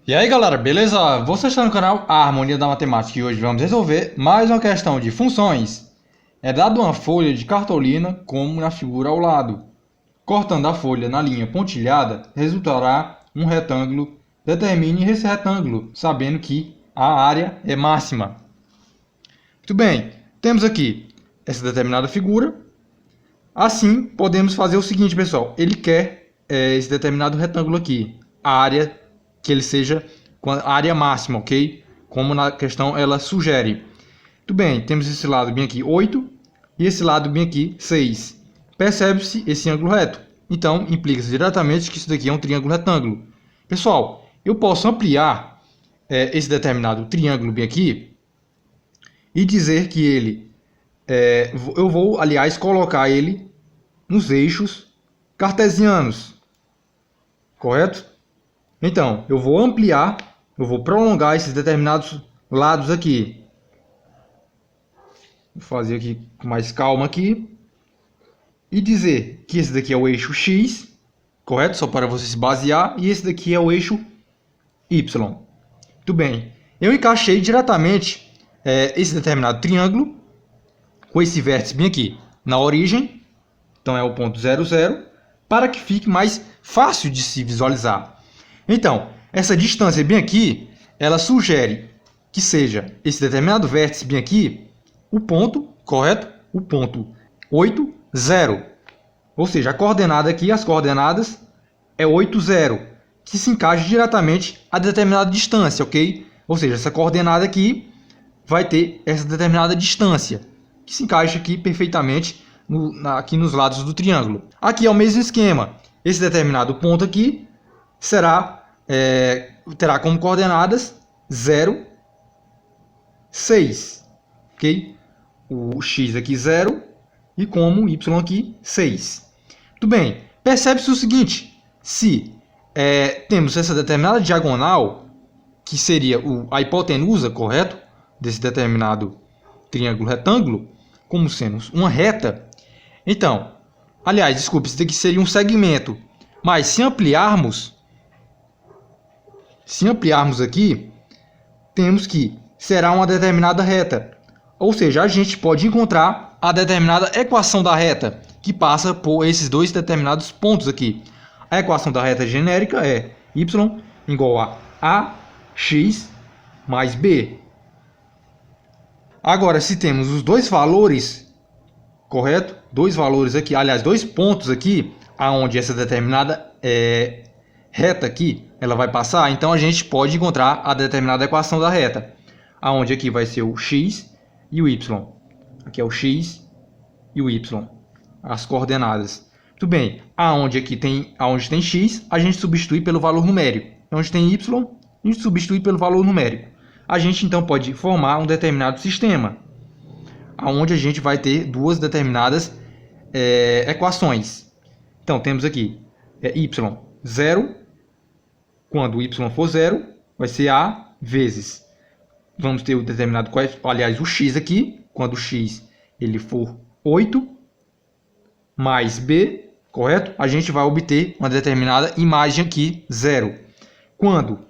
E aí galera, beleza? Você está no canal A Harmonia da Matemática e hoje vamos resolver mais uma questão de funções. É dado uma folha de cartolina como na figura ao lado. Cortando a folha na linha pontilhada, resultará um retângulo. Determine esse retângulo, sabendo que a área é máxima. Muito bem, temos aqui essa determinada figura. Assim, podemos fazer o seguinte, pessoal. Ele quer esse determinado retângulo aqui, a área que ele seja a área máxima, ok? Como na questão ela sugere. Muito bem, temos esse lado bem aqui 8 e esse lado bem aqui 6. Percebe-se esse ângulo reto. Então, implica-se diretamente que isso daqui é um triângulo retângulo. Pessoal, eu posso ampliar esse determinado triângulo bem aqui e dizer que ele... eu vou, aliás, colocar ele nos eixos cartesianos. Correto? Então, eu vou ampliar, eu vou prolongar esses determinados lados aqui. Vou fazer aqui com mais calma aqui. E dizer que esse daqui é o eixo X, correto? Só para você se basear. E esse daqui é o eixo Y. Muito bem. Eu encaixei diretamente esse determinado triângulo com esse vértice bem aqui na origem. Então, é o ponto 0, 0. Para que fique mais fácil de se visualizar. Então, essa distância bem aqui, ela sugere que seja esse determinado vértice bem aqui, o ponto, correto? O ponto 8, 0. Ou seja, a coordenada aqui, as coordenadas, é 8, 0, que se encaixa diretamente a determinada distância, ok? Ou seja, essa coordenada aqui vai ter essa determinada distância, que se encaixa aqui perfeitamente aqui nos lados do triângulo. Aqui é o mesmo esquema. Esse determinado ponto aqui terá como coordenadas 0, 6, ok? O x aqui 0 e como y aqui 6. Muito bem, percebe-se o seguinte, se temos essa determinada diagonal, que seria a hipotenusa, correto? Desse determinado triângulo retângulo, como sendo uma reta. Então, aliás, desculpe, isso daqui seria um segmento, mas se ampliarmos aqui, temos que será uma determinada reta. Ou seja, a gente pode encontrar a determinada equação da reta, que passa por esses dois determinados pontos aqui. A equação da reta genérica é y igual a ax mais b. Agora, se temos os dois valores, correto? Dois valores aqui, aliás, dois pontos aqui, aonde essa determinada reta aqui, ela vai passar, então a gente pode encontrar a determinada equação da reta, aonde aqui vai ser o x e o y. Aqui é o x e o y, as coordenadas. Muito bem, aonde tem x, a gente substitui pelo valor numérico. Onde tem y, a gente substitui pelo valor numérico. A gente então pode formar um determinado sistema, aonde a gente vai ter duas determinadas equações. Então temos aqui y 0, quando o y for 0, vai ser a vezes. Vamos ter o determinado, aliás, o x aqui, quando o x ele for 8, mais b, correto? A gente vai obter uma determinada imagem aqui, 0. Quando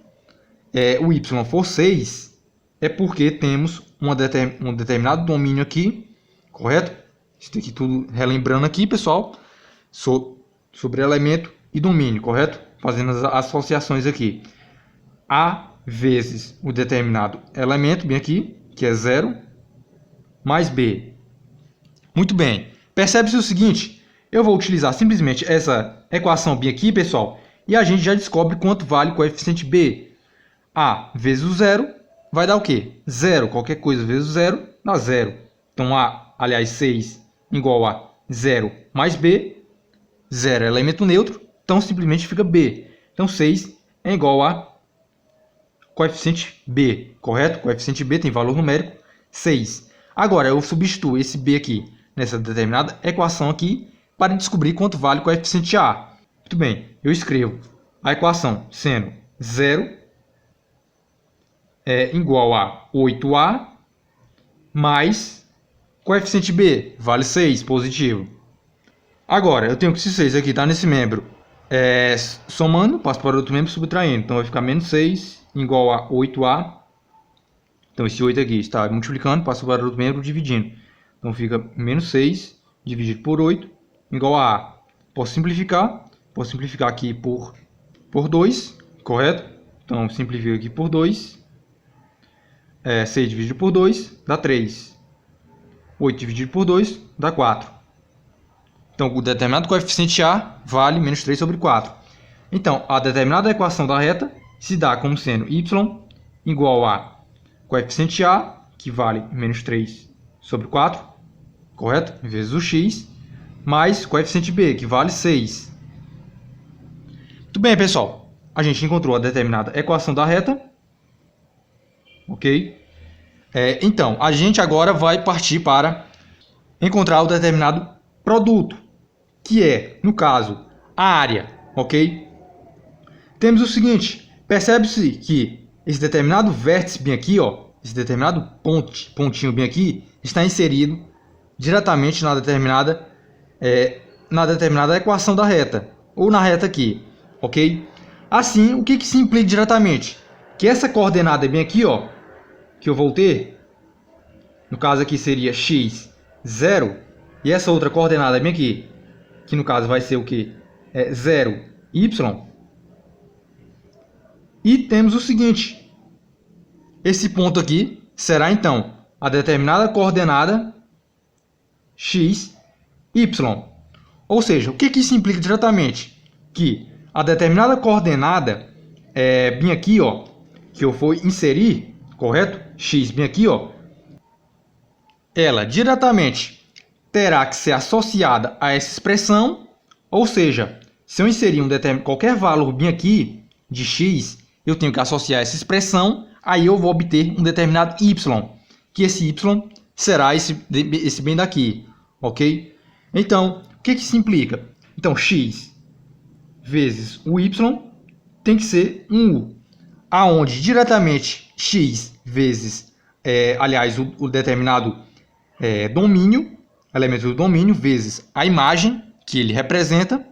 o y for 6, é porque temos um determinado domínio aqui, correto? Isso aqui tudo relembrando aqui, pessoal, sobre elemento e domínio, correto? Fazendo as associações aqui. A vezes o determinado elemento, bem aqui, que é 0, mais b. Muito bem. Percebe-se o seguinte, eu vou utilizar simplesmente essa equação bem aqui, pessoal, e a gente já descobre quanto vale o coeficiente b. A vezes o 0 vai dar o quê? 0. Qualquer coisa vezes o 0 dá 0. Então, aliás, 6 igual a 0 mais b. 0 é elemento neutro, então simplesmente fica b. Então, 6 é igual a coeficiente b, correto? Coeficiente b tem valor numérico 6. Agora, eu substituo esse b aqui nessa determinada equação aqui para descobrir quanto vale o coeficiente a. Muito bem, eu escrevo a equação sendo 0 é igual a 8a mais coeficiente b, vale 6, positivo. Agora, eu tenho que esse 6 aqui está nesse membro somando, passo para outro membro subtraindo. Então, vai ficar menos 6 igual a 8A. Então, esse 8 aqui está multiplicando, passa para outro membro, dividindo. Então, fica menos 6 dividido por 8, igual a A. Posso simplificar aqui por 2, correto? Então, simplifica aqui por 2. 6 dividido por 2 dá 3. 8 dividido por 2 dá 4. Então, o determinado coeficiente A vale menos 3 sobre 4. Então, a determinada equação da reta se dá como sendo y igual a coeficiente A, que vale menos 3 sobre 4, correto? Vezes o x, mais coeficiente B, que vale 6. Muito bem, pessoal. A gente encontrou a determinada equação da reta. Ok? Então, a gente agora vai partir para encontrar o determinado produto, que é, no caso, a área. Ok? Temos o seguinte, percebe-se que esse determinado vértice bem aqui, ó, esse determinado pontinho bem aqui, está inserido diretamente na determinada equação da reta, ou na reta aqui, ok? Assim, o que se implica diretamente? Que essa coordenada bem aqui, ó, que eu vou ter, no caso aqui seria x, 0, e essa outra coordenada bem aqui, que no caso vai ser o que? 0, y. E temos o seguinte, esse ponto aqui será então a determinada coordenada x, y. Ou seja, o que isso implica diretamente? Que a determinada coordenada bem aqui, ó, que eu for inserir, correto? X bem aqui, ó, ela diretamente terá que ser associada a essa expressão, ou seja, se eu inserir qualquer valor bem aqui de x, eu tenho que associar essa expressão, aí eu vou obter um determinado y, que esse y será esse bem daqui, ok? Então, o que isso implica? Então, x vezes o y tem que ser um u, aonde diretamente x vezes, o determinado domínio, elemento do domínio, vezes a imagem que ele representa,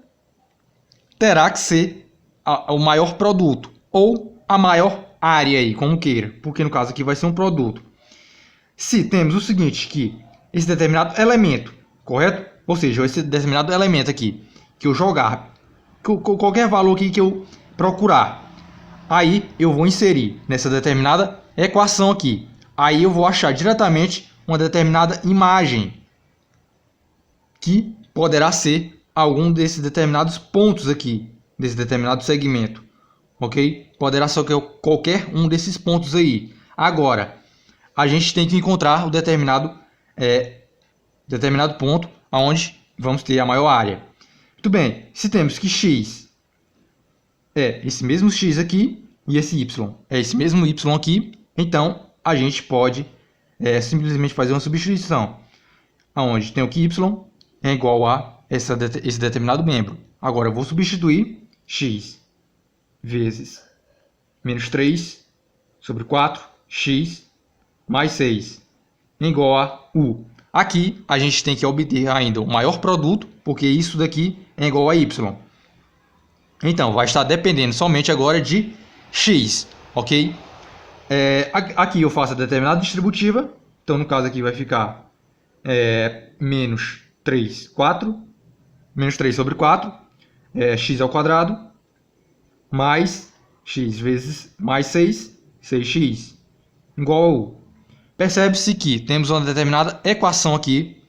terá que ser o maior produto, ou a maior área aí, como queira, porque no caso aqui vai ser um produto. Se temos o seguinte, que esse determinado elemento, correto? Ou seja, esse determinado elemento aqui, que eu jogar, qualquer valor aqui que eu procurar, aí eu vou inserir nessa determinada equação aqui. Aí eu vou achar diretamente uma determinada imagem, que poderá ser algum desses determinados pontos aqui, desse determinado segmento. Ok? Poderá ser qualquer um desses pontos aí. Agora, a gente tem que encontrar o determinado ponto onde vamos ter a maior área. Muito bem, se temos que x é esse mesmo x aqui e esse y é esse mesmo y aqui, então a gente pode simplesmente fazer uma substituição, onde tem o que y é igual a esse determinado membro. Agora eu vou substituir x vezes menos 3 sobre 4x mais 6 igual a u. Aqui a gente tem que obter ainda o maior produto, porque isso daqui é igual a y. Então, vai estar dependendo somente agora de x, ok? Aqui eu faço a determinada distributiva, então no caso aqui vai ficar menos 3 sobre 4, x ao quadrado, mais x vezes mais 6x, igual a u. Percebe-se que temos uma determinada equação aqui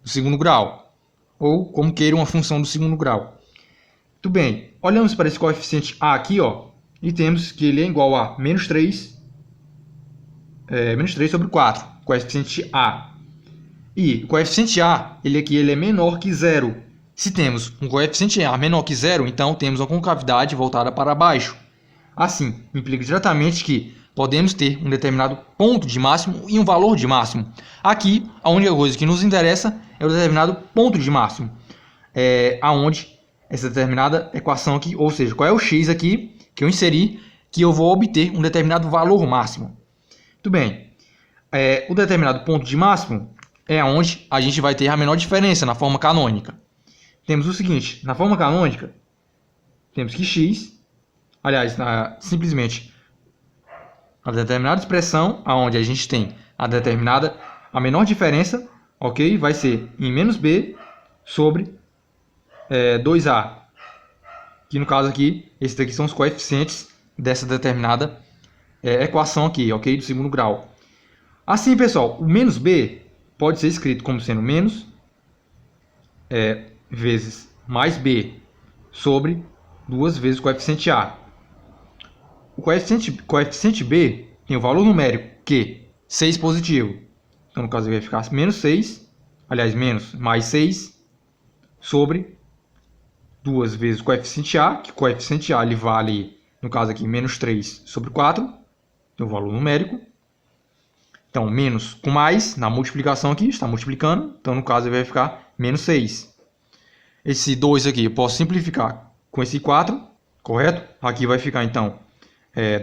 do segundo grau, ou como queira uma função do segundo grau. Muito bem, olhamos para esse coeficiente a aqui, ó, e temos que ele é igual a menos 3 sobre 4, coeficiente a. E o coeficiente a, ele é menor que zero. Se temos um coeficiente a menor que zero, então temos uma concavidade voltada para baixo. Assim, implica diretamente que podemos ter um determinado ponto de máximo e um valor de máximo. Aqui, a única coisa que nos interessa é o determinado ponto de máximo. Aonde essa determinada equação aqui, ou seja, qual é o x aqui que eu inseri, que eu vou obter um determinado valor máximo. Muito bem. O determinado ponto de máximo é onde a gente vai ter a menor diferença na forma canônica. Temos o seguinte, na forma canônica, temos que x, aliás, simplesmente, a determinada expressão, aonde a gente tem a menor diferença, ok? Vai ser em menos b sobre 2a. Que no caso aqui, esses daqui são os coeficientes dessa determinada equação aqui, ok? Do segundo grau. Assim, pessoal, o menos b pode ser escrito como sendo menos vezes mais b sobre 2 vezes o coeficiente a. O coeficiente b tem o valor numérico Q, 6 positivo. Então, no caso, vai ficar menos 6, aliás, menos mais 6 sobre 2 vezes o coeficiente a, que o coeficiente a ele vale, no caso aqui, menos 3 sobre 4, tem o valor numérico. Então, menos com mais, na multiplicação aqui, está multiplicando, então no caso vai ficar menos 6. Esse 2 aqui eu posso simplificar com esse 4, correto? Aqui vai ficar então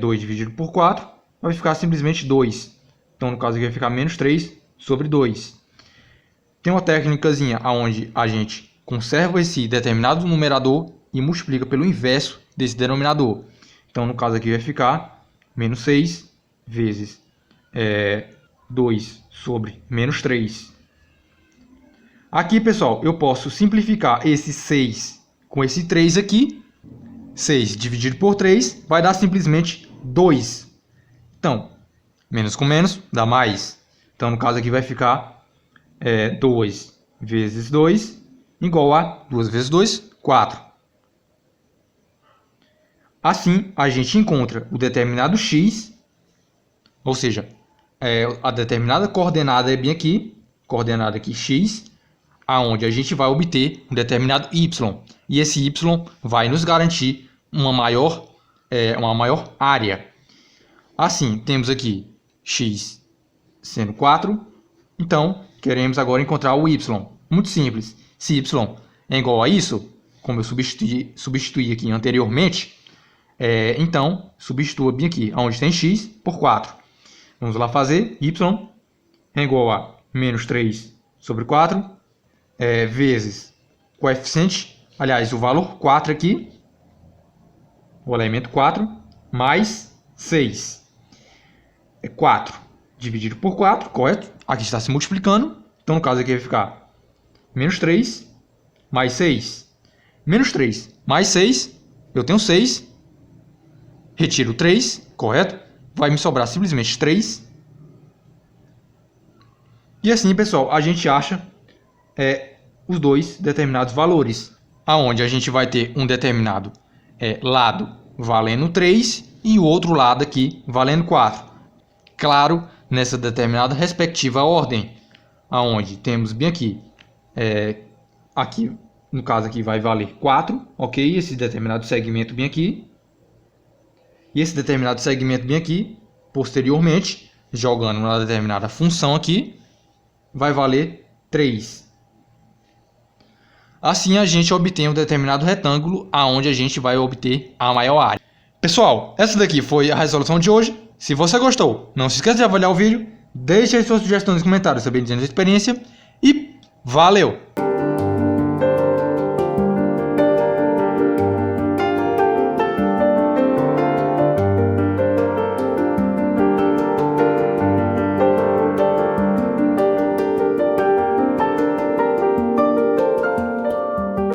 2 dividido por 4, vai ficar simplesmente 2. Então, no caso aqui vai ficar menos 3 sobre 2. Tem uma técnicazinha onde a gente conserva esse determinado numerador e multiplica pelo inverso desse denominador. Então, no caso aqui vai ficar menos 6 vezes 2 sobre menos 3. Aqui, pessoal, eu posso simplificar esse 6 com esse 3 aqui. 6 dividido por 3 vai dar simplesmente 2. Então, menos com menos dá mais. Então, no caso aqui vai ficar 2 vezes 2 igual a 2 vezes 2, 4. Assim, a gente encontra o determinado x, ou seja, a determinada coordenada é bem aqui, coordenada aqui x, aonde a gente vai obter um determinado y. E esse y vai nos garantir uma maior área. Assim, temos aqui x sendo 4. Então, queremos agora encontrar o y. Muito simples. Se y é igual a isso, como eu substituí aqui anteriormente, então, substitua bem aqui, onde tem x, por 4. Vamos lá fazer. Y é igual a menos 3 sobre 4, vezes coeficiente, aliás, o valor 4 aqui, o elemento 4, mais 6. 4 dividido por 4, correto? Aqui está se multiplicando. Então, no caso aqui vai ficar menos 3 mais 6. Menos 3 mais 6, eu tenho 6. Retiro 3, correto? Vai me sobrar simplesmente 3. E assim, pessoal, a gente acha os dois determinados valores. Aonde a gente vai ter um determinado lado valendo 3 e o outro lado aqui valendo 4. Claro, nessa determinada respectiva ordem, aonde temos bem aqui, aqui no caso aqui vai valer 4, ok? Esse determinado segmento bem aqui. E esse determinado segmento bem aqui, posteriormente, jogando uma determinada função aqui, vai valer 3. Assim a gente obtém um determinado retângulo, aonde a gente vai obter a maior área. Pessoal, essa daqui foi a resolução de hoje. Se você gostou, não se esqueça de avaliar o vídeo, deixe aí suas sugestões nos comentários sobre a experiência e valeu!